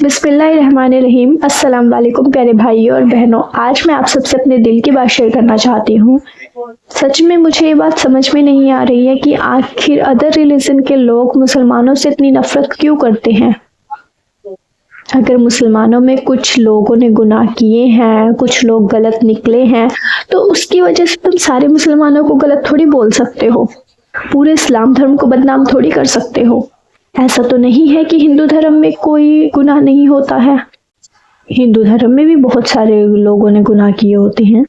बिस्मिल्लाहिर्रहमानिर्रहीम। अस्सलाम वालेकुम प्यारे भाइयों और बहनों। आज मैं आप सबसे अपने दिल की बात शेयर करना चाहती हूँ। सच में मुझे ये बात समझ में नहीं आ रही है कि आखिर अदर रिलीजन के लोग मुसलमानों से इतनी नफरत क्यों करते हैं। अगर मुसलमानों में कुछ लोगों ने गुनाह किए हैं, कुछ लोग गलत निकले हैं, तो उसकी वजह से तुम सारे मुसलमानों को गलत थोड़ी बोल सकते हो, पूरे इस्लाम धर्म को बदनाम थोड़ी कर सकते हो। ऐसा तो नहीं है कि हिंदू धर्म में कोई गुनाह नहीं होता है। हिंदू धर्म में भी बहुत सारे लोगों ने गुनाह किए होते हैं।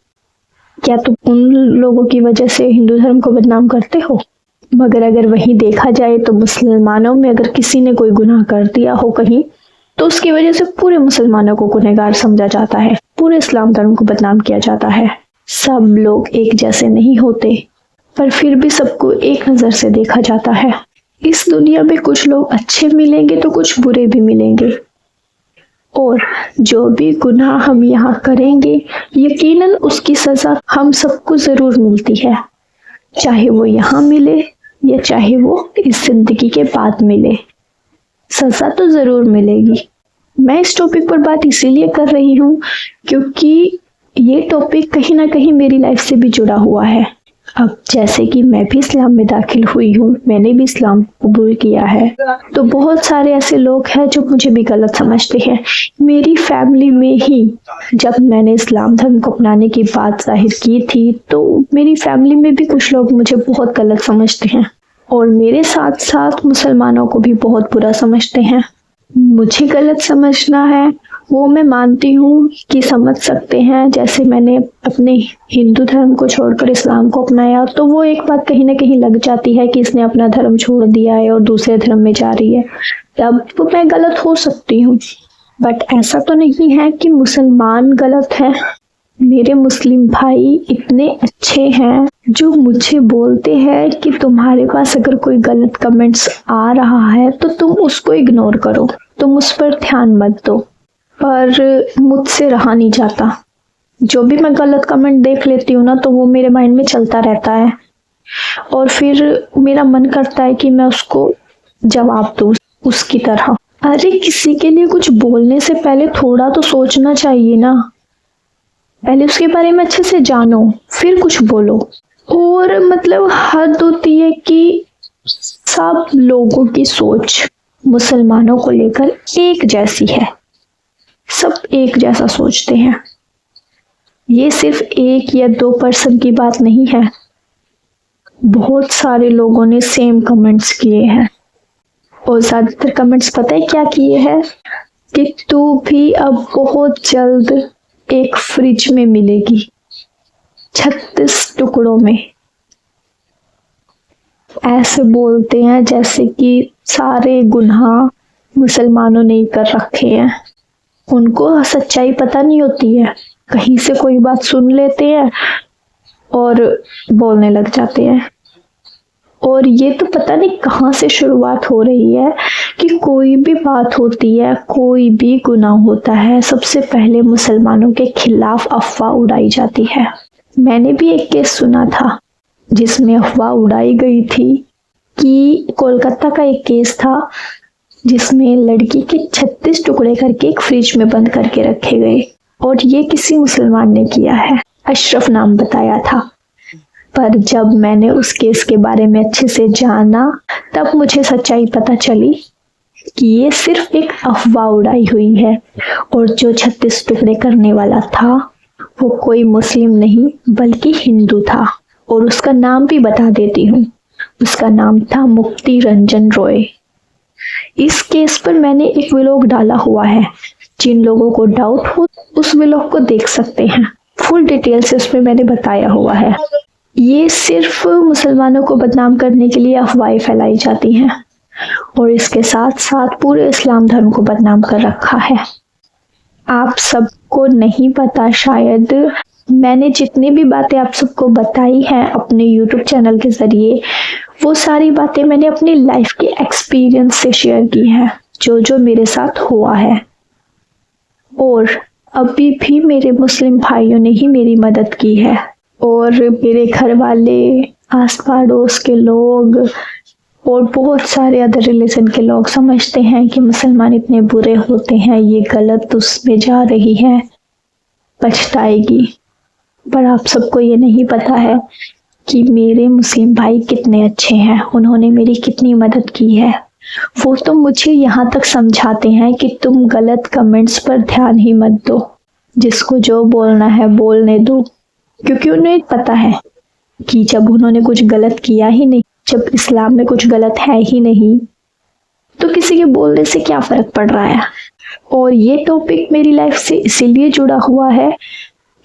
क्या तुम उन लोगों की वजह से हिंदू धर्म को बदनाम करते हो? मगर अगर वहीं देखा जाए तो मुसलमानों में अगर किसी ने कोई गुनाह कर दिया हो कहीं, तो उसकी वजह से पूरे मुसलमानों को गुनहगार समझा जाता है, पूरे इस्लाम धर्म को बदनाम किया जाता है। सब लोग एक जैसे नहीं होते, पर फिर भी सबको एक नजर से देखा जाता है। इस दुनिया में कुछ लोग अच्छे मिलेंगे तो कुछ बुरे भी मिलेंगे, और जो भी गुनाह हम यहाँ करेंगे यकीनन उसकी सजा हम सबको जरूर मिलती है, चाहे वो यहाँ मिले या चाहे वो इस जिंदगी के बाद मिले, सजा तो जरूर मिलेगी। मैं इस टॉपिक पर बात इसीलिए कर रही हूँ क्योंकि ये टॉपिक कहीं ना कहीं मेरी लाइफ से भी जुड़ा हुआ है। अब जैसे कि मैं भी इस्लाम में दाखिल हुई हूँ, मैंने भी इस्लाम कबूल किया है, तो बहुत सारे ऐसे लोग हैं जो मुझे भी गलत समझते हैं। मेरी फैमिली में ही जब मैंने इस्लाम धर्म को अपनाने की बात जाहिर की थी, तो मेरी फैमिली में भी कुछ लोग मुझे बहुत गलत समझते हैं, और मेरे साथ साथ मुसलमानों को भी बहुत बुरा समझते हैं। मुझे गलत समझना है वो मैं मानती हूँ कि समझ सकते हैं। जैसे मैंने अपने हिंदू धर्म को छोड़कर इस्लाम को अपनाया, तो वो एक बात कहीं ना कहीं लग जाती है कि इसने अपना धर्म छोड़ दिया है और दूसरे धर्म में जा रही है, तब तो मैं गलत हो सकती हूँ। बट ऐसा तो नहीं है कि मुसलमान गलत है। मेरे मुस्लिम भाई इतने अच्छे हैं जो मुझे बोलते हैं कि तुम्हारे पास अगर कोई गलत कमेंट्स आ रहा है तो तुम उसको इग्नोर करो, तुम उस पर ध्यान मत दो। पर मुझसे रहा नहीं जाता। जो भी मैं गलत कमेंट देख लेती हूँ ना, तो वो मेरे माइंड में चलता रहता है, और फिर मेरा मन करता है कि मैं उसको जवाब दूँ उसकी तरह। अरे किसी के लिए कुछ बोलने से पहले थोड़ा तो सोचना चाहिए ना। पहले उसके बारे में अच्छे से जानो, फिर कुछ बोलो। और मतलब हद होती है कि सब लोगों की सोच मुसलमानों को लेकर एक जैसी है, सब एक जैसा सोचते हैं। ये सिर्फ 1 या 2% की बात नहीं है, बहुत सारे लोगों ने सेम कमेंट्स किए हैं, और ज्यादातर कमेंट्स पता है क्या किए हैं कि तू भी अब बहुत जल्द एक फ्रिज में मिलेगी 36 टुकड़ों में। ऐसे बोलते हैं जैसे कि सारे गुनाह मुसलमानों ने ही कर रखे हैं। उनको सच्चाई पता नहीं होती है, कहीं से कोई बात सुन लेते हैं और बोलने लग जाते हैं। और ये तो पता नहीं कहाँ से शुरुआत हो रही है कि कोई भी बात होती है, कोई भी गुनाह होता है, सबसे पहले मुसलमानों के खिलाफ अफवाह उड़ाई जाती है। मैंने भी एक केस सुना था जिसमें अफवाह उड़ाई गई थी कि कोलकाता का एक केस था जिसमें लड़की के 36 टुकड़े करके एक फ्रिज में बंद करके रखे गए, और ये किसी मुसलमान ने किया है। अशरफ नाम बताया था। पर जब मैंने उस केस के बारे में अच्छे से जाना, तब मुझे सच्चाई पता चली कि ये सिर्फ एक अफवाह उड़ाई हुई है, और जो 36 टुकड़े करने वाला था वो कोई मुस्लिम नहीं बल्कि हिंदू था। और उसका नाम भी बता देती हूँ, उसका नाम था मुक्ति रंजन रॉय। इस केस पर मैंने एक व्लॉग डाला हुआ है, जिन लोगों को डाउट हो उस व्लॉग को देख सकते हैं। फुल डिटेल से उसमें मैंने बताया हुआ है। ये सिर्फ मुसलमानों को बदनाम करने के लिए अफवाहें फैलाई जाती हैं, और इसके साथ साथ पूरे इस्लाम धर्म को बदनाम कर रखा है। आप सबको नहीं पता शायद, मैंने जितनी भी बातें आप सबको बताई हैं अपने YouTube चैनल के जरिए, वो सारी बातें मैंने अपनी लाइफ के एक्सपीरियंस से शेयर की हैं, जो मेरे साथ हुआ है। और अभी भी मेरे मुस्लिम भाइयों ने ही मेरी मदद की है, और मेरे घर वाले, आस पड़ोस के लोग, और बहुत सारे अदर रिलीजन के लोग समझते हैं कि मुसलमान इतने बुरे होते हैं, ये गलत उसमें जा रही है, पछताएगी। पर आप सबको ये नहीं पता है कि मेरे मुस्लिम भाई कितने अच्छे हैं, उन्होंने मेरी कितनी मदद की है। वो तो मुझे यहाँ तक समझाते हैं कि तुम गलत कमेंट्स पर ध्यान ही मत दो, जिसको जो बोलना है बोलने दो, क्योंकि उन्हें पता है कि जब उन्होंने कुछ गलत किया ही नहीं, जब इस्लाम में कुछ गलत है ही नहीं, तो किसी के बोलने से क्या फर्क पड़ रहा है। और ये टॉपिक मेरी लाइफ से इसीलिए जुड़ा हुआ है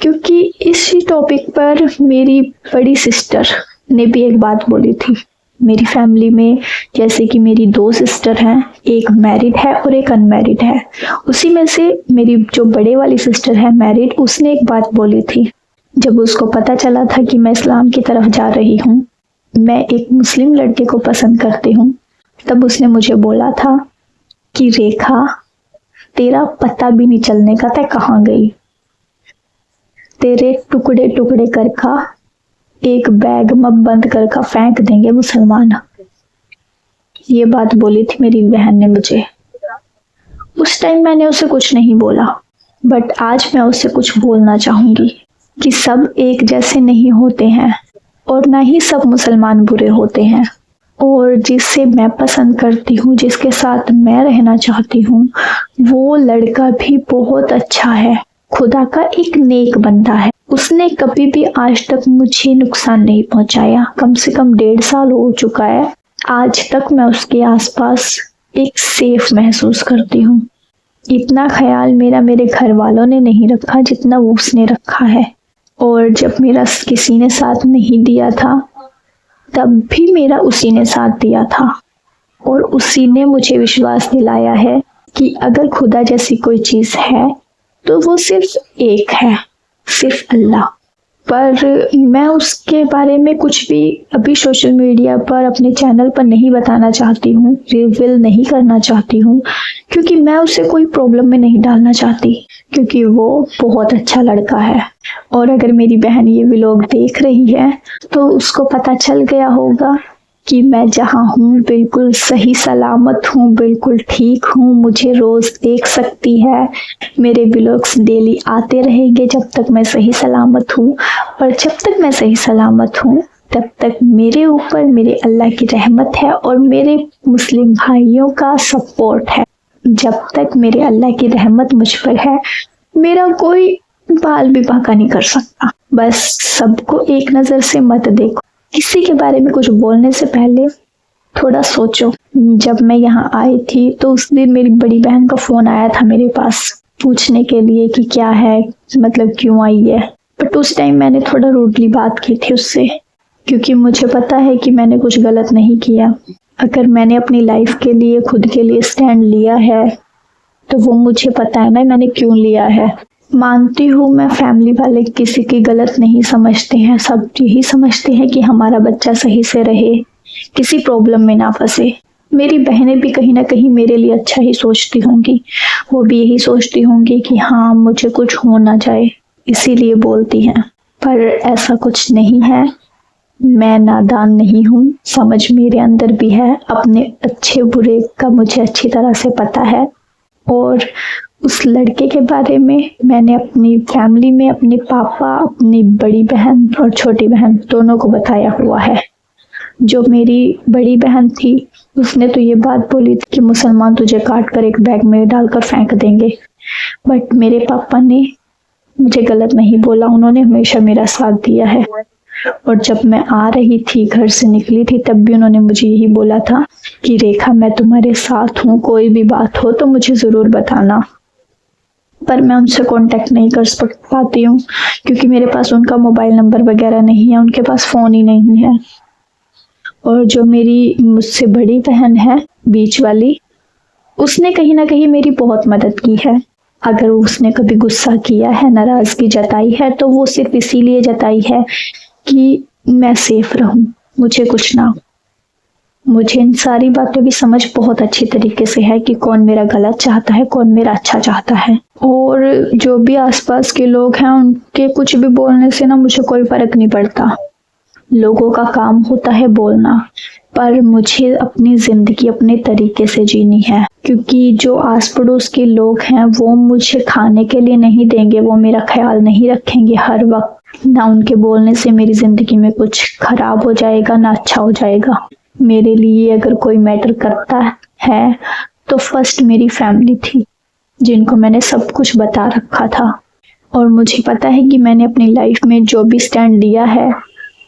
क्योंकि इसी टॉपिक पर मेरी बड़ी सिस्टर ने भी एक बात बोली थी। मेरी फैमिली में जैसे कि मेरी 2 सिस्टर हैं, एक मैरिड है और एक अनमैरिड है। उसी में से मेरी जो बड़े वाली सिस्टर है मैरिड, उसने एक बात बोली थी। जब उसको पता चला था कि मैं इस्लाम की तरफ जा रही हूँ, मैं एक मुस्लिम लड़के को पसंद करती हूँ, तब उसने मुझे बोला था कि रेखा, तेरा पता भी नहीं चलने का तय कहाँ गई, तेरे टुकड़े टुकड़े करका एक बैग में बंद करके फेंक देंगे मुसलमान। ये बात बोली थी मेरी बहन ने मुझे। उस टाइम मैंने उसे कुछ नहीं बोला, बट आज मैं उसे कुछ बोलना चाहूंगी कि सब एक जैसे नहीं होते हैं और ना ही सब मुसलमान बुरे होते हैं। और जिससे मैं पसंद करती हूँ, जिसके साथ मैं रहना चाहती हूँ, वो लड़का भी बहुत अच्छा है, खुदा का एक नेक बंदा है। उसने कभी भी आज तक मुझे नुकसान नहीं पहुंचाया। कम से कम 1.5 साल हो चुका है, आज तक मैं उसके आसपास एक सेफ महसूस करती हूँ। इतना ख्याल मेरे घर वालों ने नहीं रखा जितना वो उसने रखा है। और जब मेरा किसी ने साथ नहीं दिया था, तब भी मेरा उसी ने साथ दिया था और उसी ने मुझे विश्वास दिलाया है कि अगर खुदा जैसी कोई चीज़ है तो वो सिर्फ एक है, सिर्फ अल्लाह। पर मैं उसके बारे में कुछ भी अभी सोशल मीडिया पर, अपने चैनल पर नहीं बताना चाहती हूँ, रिवील नहीं करना चाहती हूँ, क्योंकि मैं उसे कोई प्रॉब्लम में नहीं डालना चाहती, क्योंकि वो बहुत अच्छा लड़का है। और अगर मेरी बहन ये व्लॉग देख रही है तो उसको पता चल गया होगा कि मैं जहाँ हूँ बिल्कुल सही सलामत हूँ, बिल्कुल ठीक हूँ, मुझे रोज़ देख सकती है। मेरे व्लॉग्स डेली आते रहेंगे जब तक मैं सही सलामत हूँ। और जब तक मैं सही सलामत हूँ तब तक मेरे ऊपर मेरे अल्लाह की रहमत है और मेरे मुस्लिम भाइयों का सपोर्ट है। जब तक मेरे अल्लाह की रहमत मुझ पर है, मेरा कोई बाल भी बांका नहीं कर सकता। बस सबको एक नज़र से मत देखो, किसी के बारे में कुछ बोलने से पहले थोड़ा सोचो। जब मैं यहाँ आई थी तो उस दिन मेरी बड़ी बहन का फ़ोन आया था मेरे पास पूछने के लिए कि क्या है, मतलब क्यों आई है। बट उस टाइम मैंने थोड़ा रूडली बात की थी उससे, क्योंकि मुझे पता है कि मैंने कुछ गलत नहीं किया। अगर मैंने अपनी लाइफ के लिए, खुद के लिए स्टैंड लिया है तो वो मुझे पता है ना मैंने क्यों लिया है। मानती हूँ मैं, फैमिली वाले किसी की गलत नहीं समझते हैं, सब यही समझते हैं कि हमारा बच्चा सही से रहे, किसी प्रॉब्लम में ना फंसे। मेरी बहनें भी कहीं ना कहीं मेरे लिए अच्छा ही सोचती होंगी, वो भी यही सोचती होंगी कि हाँ मुझे कुछ हो ना जाए, इसीलिए बोलती हैं। पर ऐसा कुछ नहीं है, मैं नादान नहीं हूँ, समझ मेरे अंदर भी है, अपने अच्छे बुरे का मुझे अच्छी तरह से पता है। और उस लड़के के बारे में मैंने अपनी फैमिली में अपने पापा, अपनी बड़ी बहन और छोटी बहन दोनों को बताया हुआ है। जो मेरी बड़ी बहन थी उसने तो ये बात बोली थी कि मुसलमान तुझे काट कर एक बैग में डालकर फेंक देंगे, बट मेरे पापा ने मुझे गलत नहीं बोला, उन्होंने हमेशा मेरा साथ दिया है। और जब मैं आ रही थी, घर से निकली थी, तब भी उन्होंने मुझे यही बोला था कि रेखा मैं तुम्हारे साथ हूँ, कोई भी बात हो तो मुझे ज़रूर बताना। पर मैं उनसे कांटेक्ट नहीं कर पाती हूँ क्योंकि मेरे पास उनका मोबाइल नंबर वगैरह नहीं है, उनके पास फ़ोन ही नहीं है। और जो मेरी मुझसे बड़ी बहन है, बीच वाली, उसने कहीं ना कहीं मेरी बहुत मदद की है। अगर उसने कभी गुस्सा किया है, नाराज़गी जताई है, तो वो सिर्फ इसीलिए जताई है कि मैं सेफ रहूं, मुझे कुछ ना हो। मुझे इन सारी बातें भी समझ बहुत अच्छी तरीके से है कि कौन मेरा गलत चाहता है, कौन मेरा अच्छा चाहता है। और जो भी आसपास के लोग हैं, उनके कुछ भी बोलने से ना मुझे कोई फर्क नहीं पड़ता। लोगों का काम होता है बोलना, पर मुझे अपनी ज़िंदगी अपने तरीके से जीनी है, क्योंकि जो आस पड़ोस के लोग हैं वो मुझे खाने के लिए नहीं देंगे, वो मेरा ख्याल नहीं रखेंगे हर वक्त। ना उनके बोलने से मेरी ज़िंदगी में कुछ खराब हो जाएगा ना अच्छा हो जाएगा। मेरे लिए अगर कोई मैटर करता है तो फर्स्ट मेरी फैमिली थी, जिनको मैंने सब कुछ बता रखा था। और मुझे पता है कि मैंने अपनी लाइफ में जो भी स्टैंड लिया है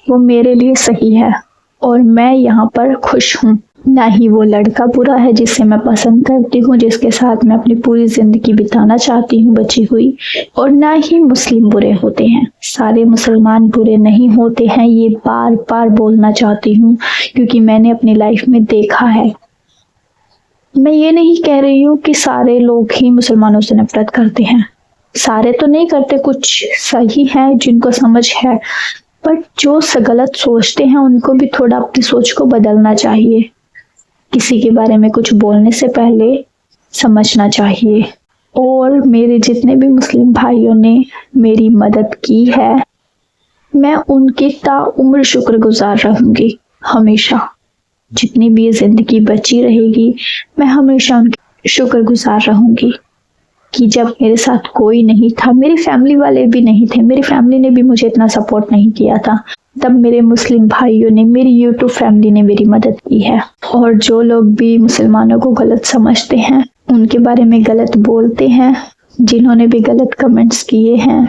वो मेरे लिए सही है और मैं यहाँ पर खुश हूँ। ना ही वो लड़का बुरा है जिसे मैं पसंद करती हूँ, जिसके साथ मैं अपनी पूरी ज़िंदगी बिताना चाहती हूँ बची हुई, और ना ही मुस्लिम बुरे होते हैं। सारे मुसलमान बुरे नहीं होते हैं, ये बार बार बोलना चाहती हूँ क्योंकि मैंने अपनी लाइफ में देखा है। मैं ये नहीं कह रही हूँ कि सारे लोग ही मुसलमानों से नफरत करते हैं, सारे तो नहीं करते, कुछ सही हैं जिनको समझ है, बट जो गलत सोचते हैं उनको भी थोड़ा अपनी सोच को बदलना चाहिए। किसी के बारे में कुछ बोलने से पहले समझना चाहिए। और मेरे जितने भी मुस्लिम भाइयों ने मेरी मदद की है, मैं उनकी ताउम्र शुक्रगुजार रहूंगी। हमेशा जितनी भी ये जिंदगी बची रहेगी मैं हमेशा उनकी शुक्रगुजार रहूंगी कि जब मेरे साथ कोई नहीं था, मेरी फैमिली वाले भी नहीं थे, मेरी फैमिली ने भी मुझे इतना सपोर्ट नहीं किया था, तब मेरे मुस्लिम भाइयों ने, मेरी यूट्यूब फैमिली ने मेरी मदद की है। और जो लोग भी मुसलमानों को गलत समझते हैं, उनके बारे में गलत बोलते हैं, जिन्होंने भी गलत कमेंट्स किए हैं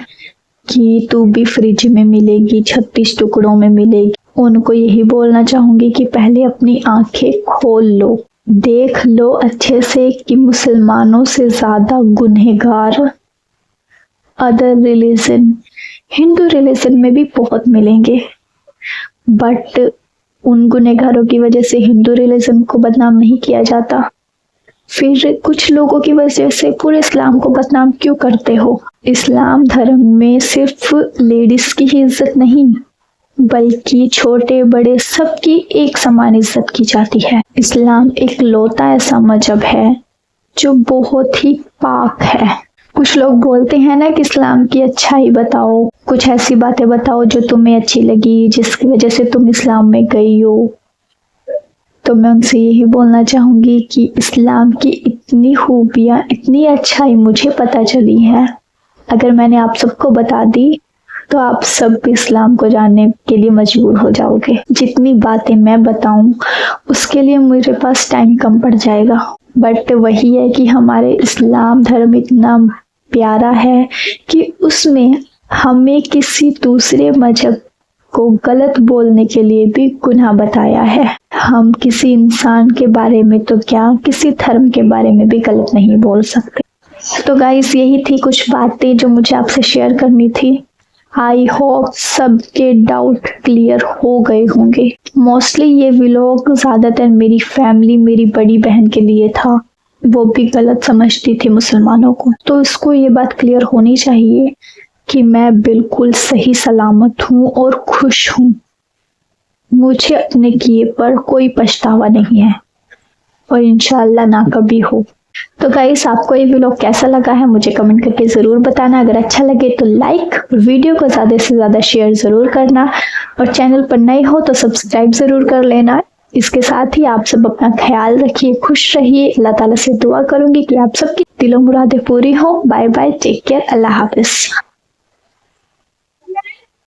कि तू भी फ्रिज में मिलेगी, 36 टुकड़ों में मिलेगी, उनको यही बोलना चाहूंगी कि पहले अपनी आंखें खोल लो, देख लो अच्छे से कि मुसलमानों से ज्यादा गुनहगार अदर रिलीजन, हिंदू रिलीजन में भी बहुत मिलेंगे, बट उन गुनहगारों की वजह से हिंदू रिलीजन को बदनाम नहीं किया जाता। फिर कुछ लोगों की वजह से पूरे इस्लाम को बदनाम क्यों करते हो? इस्लाम धर्म में सिर्फ लेडीज की ही इज्जत नहीं, बल्कि छोटे बड़े सबकी एक समान इज्जत की जाती है। इस्लाम एक लौता ऐसा मजहब है जो बहुत ही पाक है। कुछ लोग बोलते हैं ना कि इस्लाम की अच्छाई बताओ, कुछ ऐसी बातें बताओ जो तुम्हें अच्छी लगी, जिसकी वजह से तुम इस्लाम में गई हो। तो मैं उनसे यही बोलना चाहूंगी कि इस्लाम की इतनी खूबियाँ, इतनी अच्छाई मुझे पता चली है, अगर मैंने आप सबको बता दी तो आप सब भी इस्लाम को जानने के लिए मजबूर हो जाओगे। जितनी बातें मैं बताऊं उसके लिए मेरे पास टाइम कम पड़ जाएगा, बट वही है कि हमारे इस्लाम धर्म इतना प्यारा है कि उसमें हमें किसी दूसरे मजहब को गलत बोलने के लिए भी गुनाह बताया है। हम किसी इंसान के बारे में तो क्या, किसी धर्म के बारे में भी गलत नहीं बोल सकते। तो गाइस, यही थी कुछ बातें जो मुझे आपसे शेयर करनी थी। आई होप सबके डाउट क्लियर हो गए होंगे। मोस्टली ये व्लॉग ज़्यादातर मेरी फैमिली, मेरी बड़ी बहन के लिए था, वो भी गलत समझती थी मुसलमानों को, तो इसको ये बात क्लियर होनी चाहिए कि मैं बिल्कुल सही सलामत हूँ और खुश हूँ। मुझे अपने किए पर कोई पछतावा नहीं है और इंशाल्लाह ना कभी हो। तो गाइस, आपको ये व्लॉग कैसा लगा है मुझे कमेंट करके ज़रूर बताना। अगर अच्छा लगे तो लाइक, वीडियो को ज़्यादा से ज़्यादा शेयर ज़रूर करना, और चैनल पर नए हो तो सब्सक्राइब ज़रूर कर लेना। इसके साथ ही आप सब अपना ख्याल रखिए, खुश रहिए। अल्लाह ताला से दुआ करूंगी कि आप सबकी दिलो मुरादें पूरी हो। बाय बाय, टेक केयर, अल्लाह हाफिज़।